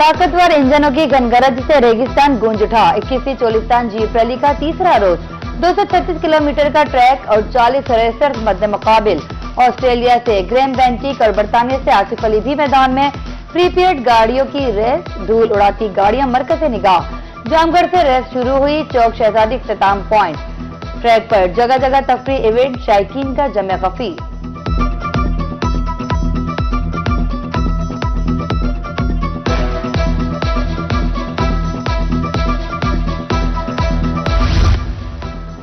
ताकतवर इंजनों की गनगरज से रेगिस्तान गूंज उठा। 21वीं चोलिस्तान जीप रैली का तीसरा रोज 236 किलोमीटर का ट्रैक और 40 रेसर मद्दे मुकाबिल। ऑस्ट्रेलिया से ग्रेम बेंटिक और बरतानिया से आसिफ अली भी मैदान में। प्रीपेड गाड़ियों की रेस, धूल उड़ाती गाड़ियां मरकज़े निगाह। जामगढ़ से रेस शुरू हुई, चौक शहजादी इख्तिताम पॉइंट। ट्रैक पर जगह जगह तफरी इवेंट, शायकीन का जमे खफी।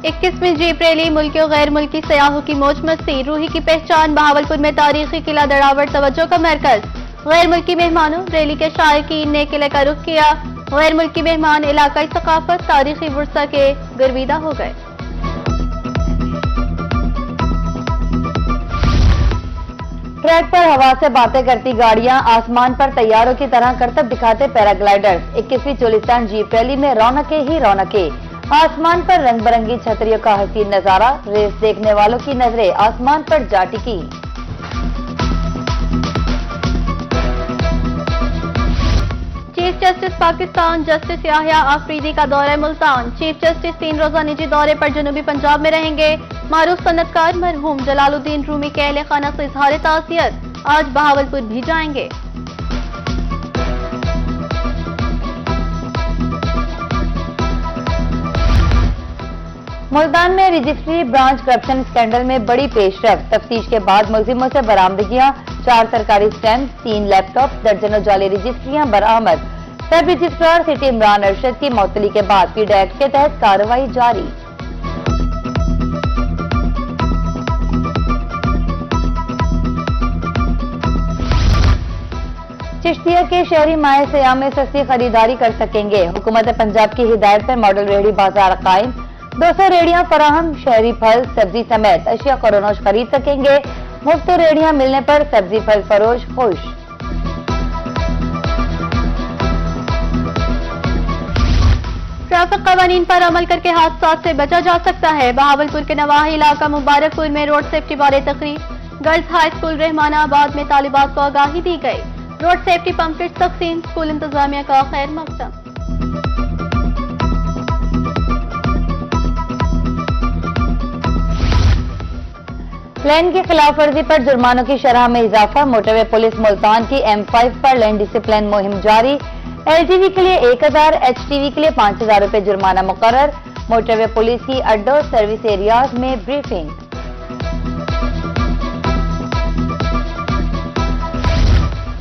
इक्कीसवीं जीप रैली मुल्की और गैर मुल्की सयाहों की मौज मस्ती। रूही की पहचान बहावलपुर में तारीखी किला दड़ावड़ तवज्जो का मरकज। गैर मुल्की मेहमानों रैली के शायकीन ने किले का रुख किया। गैर मुल्की मेहमान इलाकाई सकाफत तारीखी वर्सा के गर्विदा हो गए। ट्रैक पर हवा से बातें करती गाड़ियां, आसमान पर तैयारों की तरह करतब दिखाते पैराग्लाइडर्स। 21वीं चोलिस्तान जीप रैली में रौनकें ही रौनकें। आसमान पर रंग बिरंगी छतरियों का हसीन नजारा। रेस देखने वालों की नजरें आसमान पर जा टिकी। Chief justice Pakistan justice Yahya Afridi का दौरा मुल्तान। चीफ जस्टिस 3 रोजा निजी दौरे पर जनूबी पंजाब में रहेंगे। मारूफ सनतकार मरहूम जलालुद्दीन रूमी के अहले खाना से इजहार ताज़ियत। आज बहावलपुर भी जाएंगे। मुल्तान में रजिस्ट्री ब्रांच करप्शन स्कैंडल में बड़ी पेशरफ। तफ्तीश के बाद मुलजिमों से बरामदगियां, 4 सरकारी स्टैम्प, 3 लैपटॉप, दर्जनों जाली रजिस्ट्रियां बरामद। सब रजिस्ट्रार सिटी इमरान अरशद की मौतली के बाद पीडा एक्ट के तहत कार्रवाई जारी। चिश्तिया के शहरी माह सयाम में सस्ती खरीदारी कर सकेंगे। हुकूमत पंजाब की हिदायत पर मॉडल रेहड़ी बाजार कायम। 200 रेहड़ियां फराहम। शहरी फल सब्जी समेत अशिया फरोश खरीद सकेंगे। मुफ्त रेहड़ियां मिलने पर सब्जी फल फरोश खुश। ट्रैफिक कवानीन पर अमल करके हादसा से बचा जा सकता है। बहावलपुर के नवाही इलाका मुबारकपुर में रोड सेफ्टी बारे तकरीब। गर्ल्स हाई स्कूल रहमानाबाद में तालिबात को आगाही दी गई। रोड सेफ्टी पम्पलेट तकसीम, स्कूल इंतजामिया का खैर मकसद। लेन की खिलाफ वर्जी पर जुर्मानों की शरह में इजाफा। मोटरवे पुलिस मुल्तान की M5 पर लेन डिसिप्लिन मुहिम जारी। LTV के लिए 1000, HTV के लिए 5000 रुपए जुर्माना मुकर्रर। मोटरवे पुलिस की अड्डों सर्विस एरियाज में ब्रीफिंग।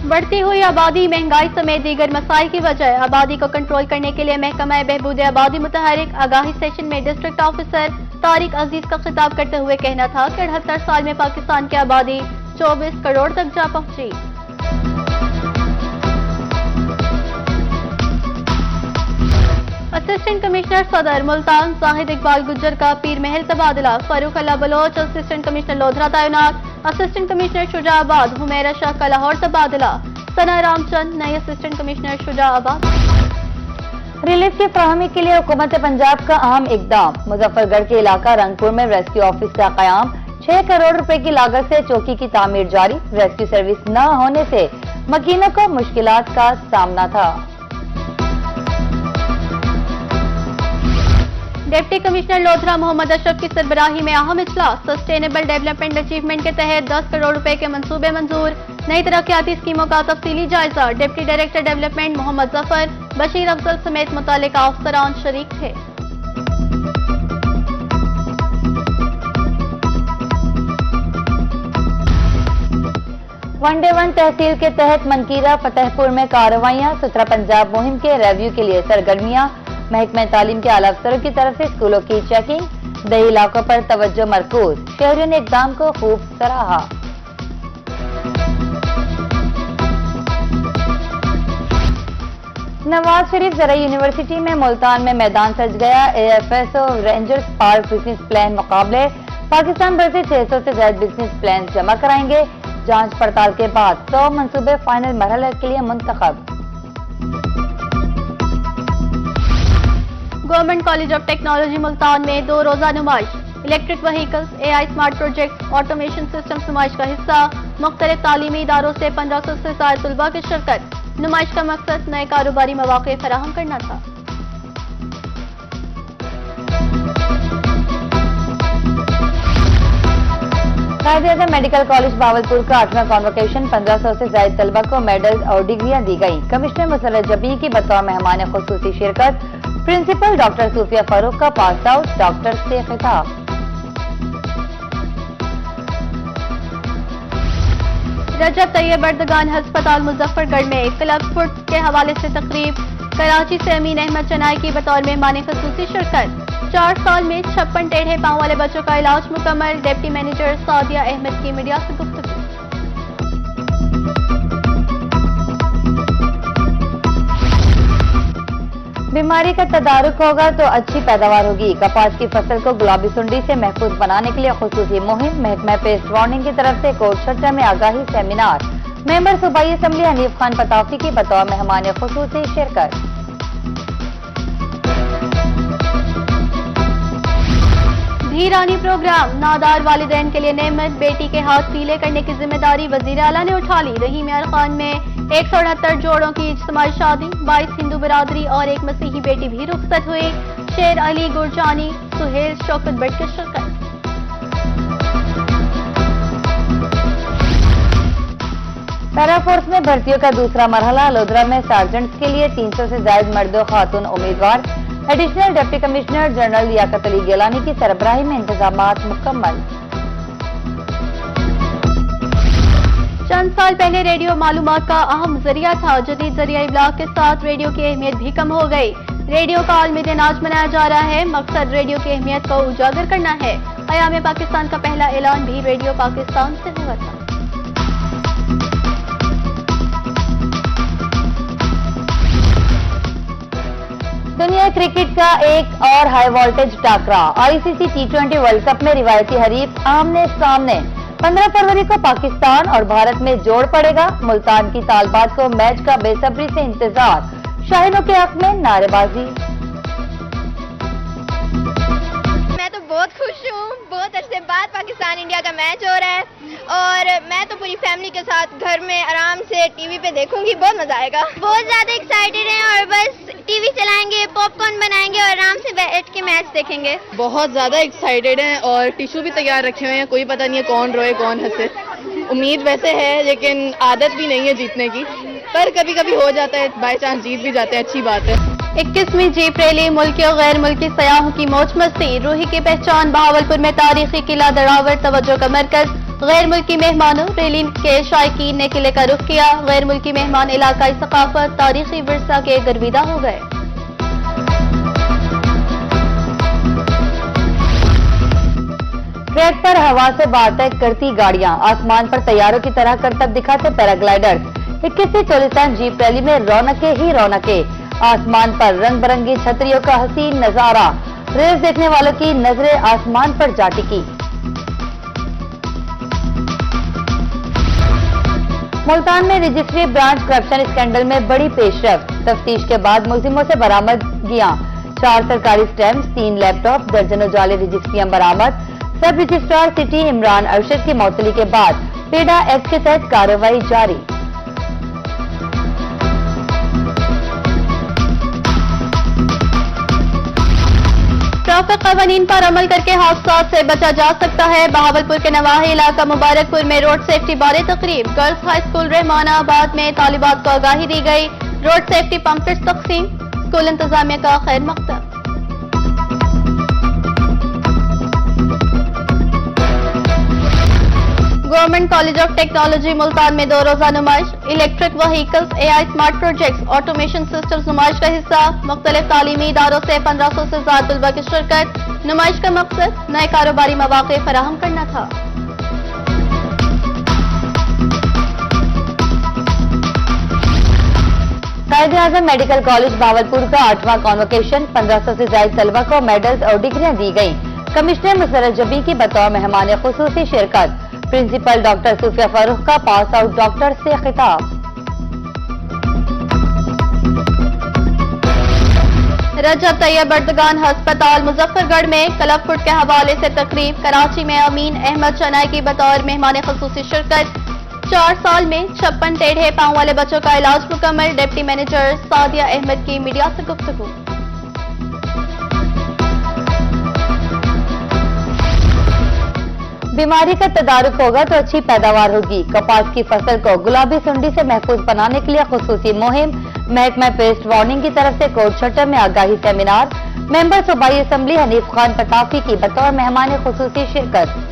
बढ़ती हुई आबादी, महंगाई समेत दीगर मसाइल की वजह आबादी को कंट्रोल करने के लिए महकमा बहबूद आबादी मुतहरिक आगाही सेशन में डिस्ट्रिक्ट ऑफिसर तारिक अजीज का खिताब करते हुए कहना था कि 78 साल में पाकिस्तान की आबादी 24 करोड़ तक जा पहुंची। असिस्टेंट कमिश्नर सदर मुल्तान जाहिद इकबाल गुज्जर का पीर महल तबादला। फारूक अल्लाह बलोच असिस्टेंट कमिश्नर लोधरा तैनात। असिस्टेंट कमिश्नर शुजाआबाद हुमैरा शाह का लाहौर तबादला। सना रामचंद नई असिस्टेंट कमिश्नर शुजाआबाद। रिलीफ की फराहमी के लिए हुकूमत पंजाब का अहम इकदाम। मुजफ्फरगढ़ के इलाका रंगपुर में रेस्क्यू ऑफिस का कयाम। 6 करोड़ रुपए की लागत से चौकी की तामीर जारी। रेस्क्यू सर्विस न होने से मकीनों को मुश्किलात का सामना था। डिप्टी कमिश्नर लोधरा मोहम्मद अशरफ की सरबराही में अहम इजलास। सस्टेनेबल डेवलपमेंट अचीवमेंट के तहत 10 करोड़ रुपए के मंसूबे मंजूर। नई तरक्याती स्कीमों का तफसीली जायजा। Deputy director development Mohammad Zafar, Bashir Afzal समेत मुतल्लिका अफसरान शरीक थे। वनडे वन तहसील के तहत मनकीरा फतेहपुर में कार्रवाइयां। 17 पंजाब मुहिम के रिव्यू के लिए सरगर्मियां। महकमा तालीम के आला अफसरों की तरफ से स्कूलों की चेकिंग। दही इलाकों पर तवज्जो मरकूज। शहरियों ने इकदाम को खूब सराहा। नवाज शरीफ ज़राई यूनिवर्सिटी में मुल्तान में मैदान सज गया। AFSO rangers park business plan मुकाबले। पाकिस्तान भर से 600 से ज्यादा बिजनेस प्लान जमा कराएंगे। जांच पड़ताल के बाद 100 मंसूबे फाइनल मरहले के लिए मुंतखब। Government college of technology Multan में 2 रोजा नुमाइश। Electric vehicles, AI smart project, automation system नुमाइश का हिस्सा। मुख्तलिफ तालीमी इदारों से 1500 से ज्यादा तलबा की शिरकत। नुमाइश का मकसद नए कारोबारी मौके फराहम करना था। कायदे-ए-आज़म मेडिकल कॉलेज बावलपुर का 8वां कॉन्वोकेशन 1500 से ज्यादा तलबा को मेडल और डिग्रियां दी गई। कमिश्नर मुसर्रत जबी की बतौर मेहमान खुसूसी शिरकत। प्रिंसिपल डॉक्टर सूफिया फारूक का पास आउट, डॉक्टर से खिताब। रजब तैयब अर्दगान अस्पताल मुजफ्फरगढ़ में क्लब फुट के हवाले से तकरीब। कराची से अमीन अहमद चनाई की बतौर मेहमान खुसूसी शिरकत। 4 साल में 56 टेढ़े पांव वाले बच्चों का इलाज मुकम्मल। डिप्टी मैनेजर सादिया अहमद की मीडिया से गुफ्तगू। बीमारी का तदारुक होगा तो अच्छी पैदावार होगी। कपास की फसल को गुलाबी सुंडी से महफूज बनाने के लिए खुसूसी मुहिम। महकमा पेस्ट वार्निंग की तरफ से कोट छठा में आगाही सेमिनार। मेंबर सूबाई असम्बली हनीफ खान पताफी की बतौर मेहमान खुसूसी शिरकत। धीरानी प्रोग्राम नादार वालिदैन के लिए नेमत। बेटी के हाथ पीले करने की जिम्मेदारी वजीर आला ने उठा ली। रहीम यार खान में 168 जोड़ों की इज्तिमाई शादी। 22 हिंदू बिरादरी और एक मसीही बेटी भी रुखसत हुई। शेर अली गुरजानी, सुहेल शौकत भट्ट की शिरकत। पैरा फोर्स में भर्तियों का दूसरा मरहला। लोधरा में सार्जेंट्स के लिए 300 से ज्यादा मर्द खातून उम्मीदवार। Additional deputy commissioner general Liaquat Ali Gilani की सरबराही में इंतजामात मुकम्मल। चंद साल पहले रेडियो मालूमात का अहम जरिया था। जदीद जरिया इब्लाग के साथ रेडियो की अहमियत भी कम हो गई। रेडियो का आलमी दिन आज मनाया जा रहा है। मकसद रेडियो की अहमियत को उजागर करना है। क़याम पाकिस्तान का पहला ऐलान भी रेडियो पाकिस्तान से हुआ था। दुनिया क्रिकेट का एक और हाई वोल्टेज टाकरा। आईसीसी टी20 वर्ल्ड कप में रिवायती हरीफ आमने सामने। 15 फरवरी को पाकिस्तान और भारत में जोड़ पड़ेगा। मुल्तान की तालबात को मैच का बेसब्री से इंतजार। शाहीनों के हक में नारेबाजी। मैं तो बहुत खुश हूँ। बहुत अरसे बाद पाकिस्तान इंडिया का मैच हो रहा है और मैं तो पूरी फैमिली के साथ घर में आराम से टीवी पे देखूंगी। बहुत मजा आएगा। बहुत ज्यादा एक्साइटेड हैं और बस टीवी चलाएंगे, पॉपकॉर्न बनाएंगे और आराम से बैठ के मैच देखेंगे। बहुत ज्यादा एक्साइटेड हैं और टिश्यू भी तैयार रखे हुए हैं। कोई पता नहीं है कौन रोए कौन हंसे। उम्मीद वैसे है लेकिन आदत भी नहीं है जीतने की, पर कभी कभी हो जाता है, बाय चांस जीत भी जाते हैं, अच्छी बात है। 21वीं जीप रैली मुल्की और गैर मुल्की सयाहों की मौज मस्ती। रूही की पहचान बहावलपुर में तारीखी किला दरावर तवज्जो का मरकज। गैर मुल्की मेहमानों रैली के शायकीन ने किले का रुख किया। गैर मुल्की मेहमान इलाकाई सकाफत तारीखी विरसा के गर्विदा हो गए। ट्रैक पर हवा से बातक करती गाड़ियां। आसमान पर तैयारों की तरह करतब दिखाते पैराग्लाइडर्स। 21 से 40 जीप रैली में रौनके ही रौनके। आसमान पर रंग बिरंगी छतरियों का हसीन नजारा। रेस देखने वालों की नजरें आसमान पर जा टिकी। मुल्तान में रजिस्ट्री ब्रांच करप्शन स्कैंडल में बड़ी पेशरफ्त। तफ्तीश के बाद मुलजिमों से बरामदगियां। 4 सरकारी स्टैम्प, 3 लैपटॉप, दर्जनों जाली रजिस्ट्रियां बरामद। सब रजिस्ट्रार सिटी इमरान अरशद की मौतली के बाद पेडा एक्ट के तहत कार्रवाई जारी। ट्रैफिक कानून पर अमल करके हादसा से बचा जा सकता है। बहावलपुर के नवाही इलाका मुबारकपुर में रोड सेफ्टी बारे तकरीब। गर्ल्स हाई स्कूल रहमानाबाद में तालिबात को आगाही दी गई। रोड सेफ्टी पंपलेट्स तकसीम। स्कूल इंतजामिया का खैर मकसद। Government college of technology Multan में 2 रोजा नुमाइश। Electric vehicles, AI smart projects, automation systems नुमाइश का हिस्सा। मुख्तलिफ तालीमी इदारों से 1500 से ज्यादा तलबा की शिरकत। नुमाइश का मकसद नए कारोबारी मौके फराहम करना था। कायदे-ए-आज़म मेडिकल कॉलेज बावलपुर का 8वां कॉन्वोकेशन। 1500 से ज्यादा तलबा को मेडल्स और डिग्रियां दी गई। कमिश्नर मुसर्रत जबी की बतौर मेहमान खुसूसी शिरकत। प्रिंसिपल डॉक्टर सूफिया फारूक का पास आउट, डॉक्टर से खिताब। रजब तैयब अर्दगान अस्पताल मुजफ्फरगढ़ में क्लब फुट के हवाले से तकरीब। कराची में अमीन अहमद चनाई की बतौर मेहमान खुसूसी शिरकत। 4 साल में 56 टेढ़े पांव वाले बच्चों का इलाज मुकम्मल। डिप्टी मैनेजर सादिया अहमद की मीडिया से गुफ्तगू। बीमारी का तदारुक होगा तो अच्छी पैदावार होगी। कपास की फसल को गुलाबी सुंडी से महफूज बनाने के लिए खुसूसी मुहिम। महकमा पेस्ट वार्निंग की तरफ से कोट छठम में आगाही सेमिनार। मेंबर सूबाई असम्बली हनीफ खान पताफी की बतौर मेहमान खुसूसी शिरकत।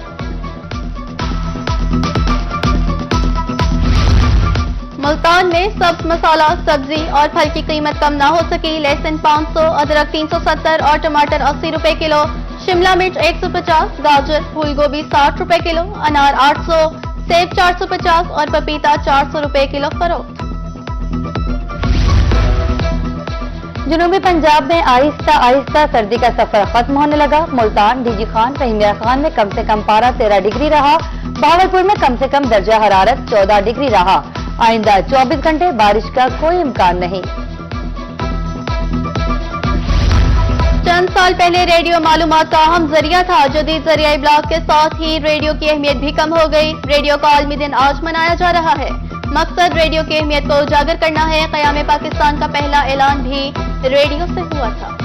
मुल्तान में सब्ज मसाला, सब्जी और फल की कीमत कम ना हो सकी। लहसुन 500, अदरक 370 और टमाटर 80 रुपए किलो। शिमला मिर्च 150, गाजर फूल गोभी 60 रुपए किलो, अनार 800, सेब 450 और पपीता 400 रुपए किलो फरोख्त। जनूबी पंजाब में आहिस्ता आहिस्ता सर्दी का सफर खत्म होने लगा। मुल्तान, डीजी खान, रहीमिया खान में कम से कम पारा 13 डिग्री रहा। भावलपुर में कम से कम दर्जा हरारत 14 डिग्री रहा। आइंदा 24 घंटे बारिश का कोई इम्कान नहीं। चंद साल पहले रेडियो मालूमात का अहम जरिया था। जदीद जरिया इब्लाग के साथ ही रेडियो की अहमियत भी कम हो गई। रेडियो का आलमी दिन आज मनाया जा रहा है। मकसद रेडियो की अहमियत को उजागर करना है। क़याम पाकिस्तान का पहला ऐलान भी रेडियो से हुआ था।